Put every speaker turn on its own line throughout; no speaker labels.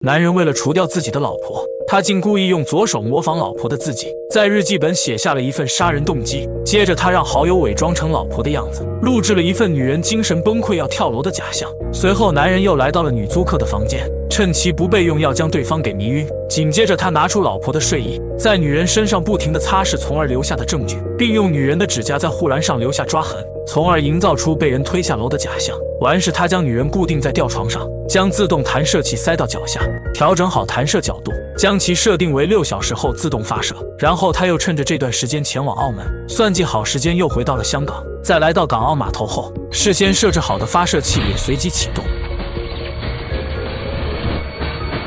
男人为了除掉自己的老婆，他竟故意用左手模仿老婆的自己，在日记本写下了一份杀人动机。接着他让好友伪装成老婆的样子，录制了一份女人精神崩溃要跳楼的假象。随后男人又来到了女租客的房间，趁其不备用药将对方给迷晕。紧接着他拿出老婆的睡衣，在女人身上不停地擦拭，从而留下的证据，并用女人的指甲在护栏上留下抓痕，从而营造出被人推下楼的假象。完事他将女人固定在吊床上，将自动弹射器塞到脚下，调整好弹射角度，将其设定为6小时后自动发射。然后他又趁着这段时间前往澳门，算计好时间又回到了香港。在来到港澳码头后，事先设置好的发射器也随即启动。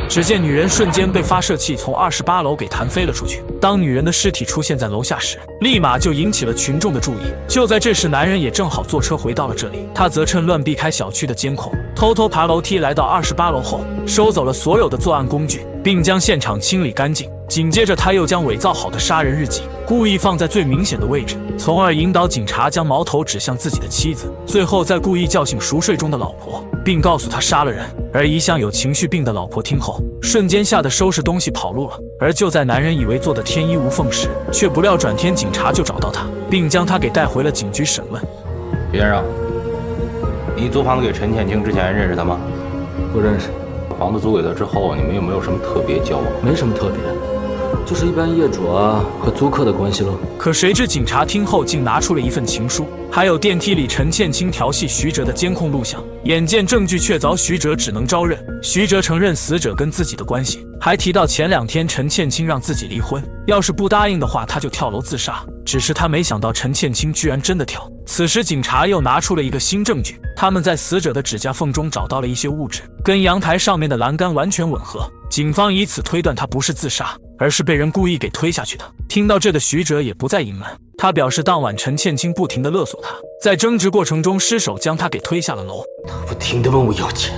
只见女人瞬间被发射器从28楼给弹飞了出去。当女人的尸体出现在楼下时，立马就引起了群众的注意。就在这时，男人也正好坐车回到了这里，他则趁乱避开小区的监控，偷偷爬楼梯来到28楼后，收走了所有的作案工具，并将现场清理干净。紧接着他又将伪造好的杀人日记故意放在最明显的位置，从而引导警察将矛头指向自己的妻子，最后再故意叫醒熟睡中的老婆，并告诉她杀了人。而一向有情绪病的老婆听后，瞬间吓得收拾东西跑路了。而就在男人以为做的天衣无缝时，却不料转天警察就找到他，并将他给带回了警局审问。
先生，你租房子给陈倩青之前认识他吗？
不认识。
房子租给他之后，你们有没有什么特别交往？
没什么特别，就是一般业主和租客的关系咯。
可谁知警察听后竟拿出了一份情书，还有电梯里陈倩青调戏徐哲的监控录像。眼见证据确凿，徐哲只能招认。徐哲承认死者跟自己的关系，还提到前2天陈倩青让自己离婚，要是不答应的话他就跳楼自杀。只是他没想到陈倩青居然真的跳。此时警察又拿出了一个新证据，他们在死者的指甲缝中找到了一些物质，跟阳台上面的栏杆完全吻合。警方以此推断他不是自杀，而是被人故意给推下去的。听到这的徐哲也不再隐瞒，他表示当晚陈倩青不停地勒索他，在争执过程中失手将他给推下了楼。
他不停地问我要钱，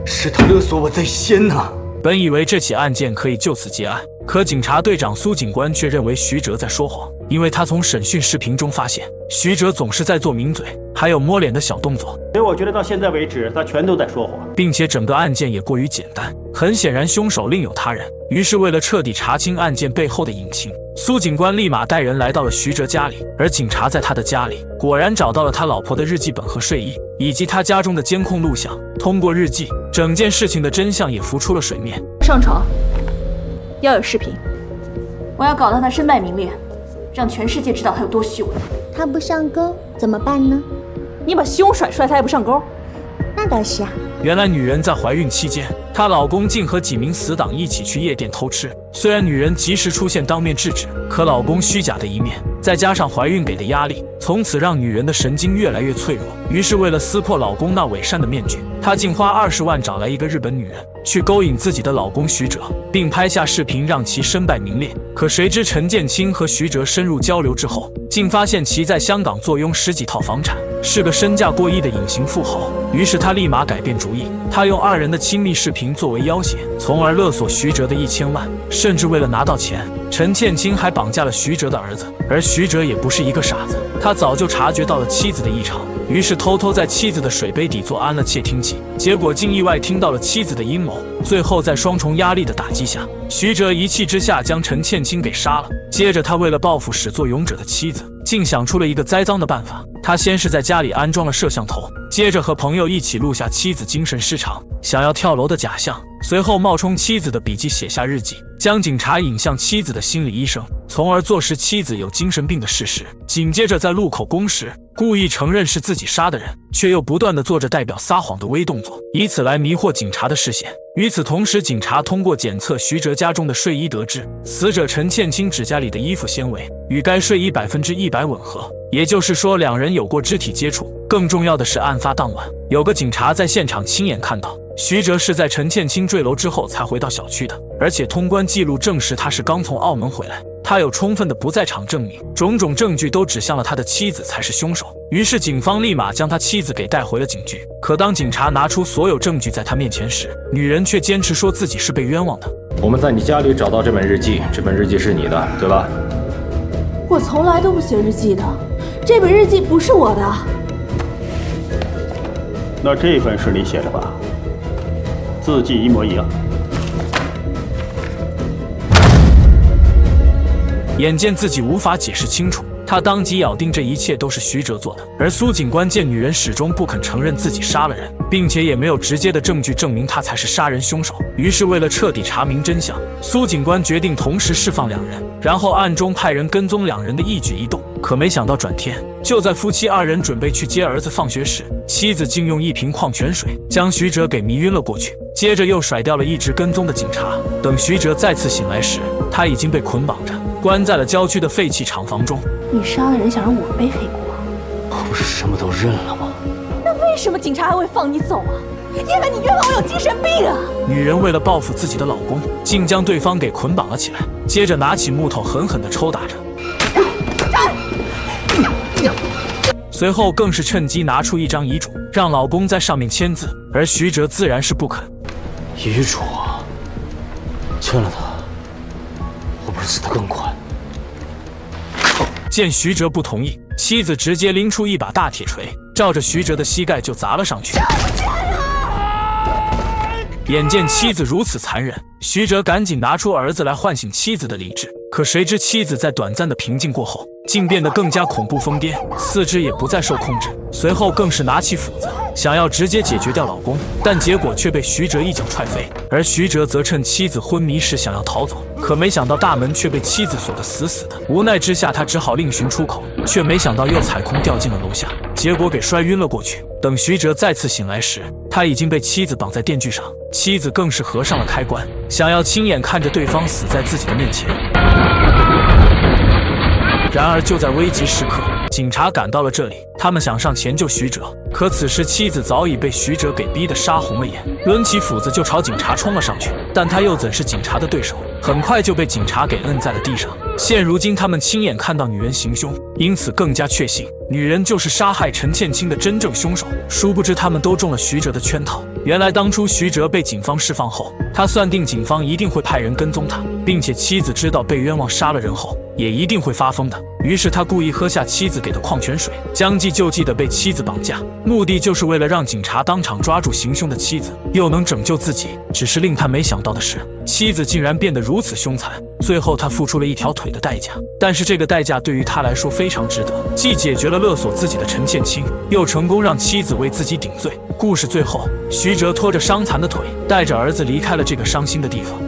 是他勒索我在先呐。
本以为这起案件可以就此结案，可警察队长苏警官却认为徐哲在说谎，因为他从审讯视频中发现，徐哲总是在做抿嘴，还有摸脸的小动作。
所以我觉得到现在为止，他全都在说谎，
并且整个案件也过于简单，很显然凶手另有他人。于是为了彻底查清案件背后的隐情，苏警官立马带人来到了徐哲家里。而警察在他的家里果然找到了他老婆的日记本和睡衣，以及他家中的监控录像。通过日记，整件事情的真相也浮出了水面。
上床，要有视频，我要搞到他身败名裂，让全世界知道他有多虚伪。
他不上钩怎么办呢？
你把胸甩出来，他还不上钩？
那倒是啊。
原来女人在怀孕期间，她老公竟和几名死党一起去夜店偷吃。虽然女人及时出现当面制止，可老公虚假的一面，再加上怀孕给的压力，从此让女人的神经越来越脆弱。于是为了撕破老公那伪善的面具，她竟花20万找来一个日本女人，去勾引自己的老公徐哲，并拍下视频让其身败名裂。可谁知陈建清和徐哲深入交流之后，竟发现其在香港坐拥10几套房产，是个身价过亿的隐形富豪。于是他立马改变主意，他用2人的亲密视频作为要挟，从而勒索徐哲的1000万。甚至为了拿到钱，陈倩青还绑架了徐哲的儿子。而徐哲也不是一个傻子，他早就察觉到了妻子的异常，于是偷偷在妻子的水杯底座安了窃听器，结果竟意外听到了妻子的阴谋。最后在双重压力的打击下，徐哲一气之下将陈倩青给杀了。接着他为了报复始作俑者的妻子，竟想出了一个栽赃的办法。他先是在家里安装了摄像头，接着和朋友一起录下妻子精神失常想要跳楼的假象，随后冒充妻子的笔记写下日记，将警察引向妻子的心理医生，从而坐实妻子有精神病的事实。紧接着在录口供时，故意承认是自己杀的人，却又不断地做着代表撒谎的微动作，以此来迷惑警察的视线。与此同时，警察通过检测徐哲家中的睡衣得知，死者陈倩青指甲里的衣服纤维与该睡衣100%吻合，也就是说2人有过肢体接触。更重要的是，案发当晚，有个警察在现场亲眼看到徐哲是在陈倩青坠楼之后才回到小区的，而且通关记录证实他是刚从澳门回来。他有充分的不在场证明，种种证据都指向了他的妻子才是凶手。于是警方立马将他妻子给带回了警局。可当警察拿出所有证据在他面前时，女人却坚持说自己是被冤枉的。
我们在你家里找到这本日记，这本日记是你的，对吧？
我从来都不写日记的，这本日记不是我的。
那这份是你写的吧？字迹一模一样。
眼见自己无法解释清楚，他当即咬定这一切都是徐哲做的。而苏警官见女人始终不肯承认自己杀了人，并且也没有直接的证据证明他才是杀人凶手，于是为了彻底查明真相，苏警官决定同时释放两人，然后暗中派人跟踪两人的一举一动。可没想到转天，就在夫妻二人准备去接儿子放学时，妻子竟用一瓶矿泉水将徐哲给迷晕了过去，接着又甩掉了一直跟踪的警察。等徐哲再次醒来时，他已经被捆绑着关在了郊区的废弃厂房中。
你杀了人，想让我背黑锅？
我不是什么都认了吗？
那为什么警察还会放你走啊？因为你冤枉我有精神病啊！
女人为了报复自己的老公，竟将对方给捆绑了起来，接着拿起木头狠狠地抽打着。随后更是趁机拿出一张遗嘱，让老公在上面签字，而徐哲自然是不肯。
遗嘱啊，签了他，我不是死得更快？
见徐哲不同意，妻子直接拎出一把大铁锤，照着徐哲的膝盖就砸了上去。眼见妻子如此残忍，徐哲赶紧拿出儿子来唤醒妻子的理智。可谁知妻子在短暂的平静过后，竟变得更加恐怖疯癫，四肢也不再受控制。随后更是拿起斧子，想要直接解决掉老公，但结果却被徐哲一脚踹飞。而徐哲则趁妻子昏迷时想要逃走，可没想到大门却被妻子锁得死死的。无奈之下，他只好另寻出口，却没想到又踩空掉进了楼下，结果给摔晕了过去。等徐哲再次醒来时，他已经被妻子绑在电锯上，妻子更是合上了开关，想要亲眼看着对方死在自己的面前。然而就在危急时刻，警察赶到了这里，他们想上前救徐哲，可此时妻子早已被徐哲给逼得杀红了眼，抡起斧子就朝警察冲了上去，但他又怎是警察的对手，很快就被警察给摁在了地上。现如今他们亲眼看到女人行凶，因此更加确信女人就是杀害陈倩青的真正凶手。殊不知他们都中了徐哲的圈套。原来当初徐哲被警方释放后，他算定警方一定会派人跟踪他，并且妻子知道被冤枉杀了人后也一定会发疯的，于是他故意喝下妻子给的矿泉水，将计就计的被妻子绑架，目的就是为了让警察当场抓住行凶的妻子，又能拯救自己。只是令他没想到的是，妻子竟然变得如此凶残，最后他付出了一条腿的代价，但是这个代价对于他来说非常值得，既解决了勒索自己的陈倩青，又成功让妻子为自己顶罪。故事最后，徐哲拖着伤残的腿，带着儿子离开了这个伤心的地方。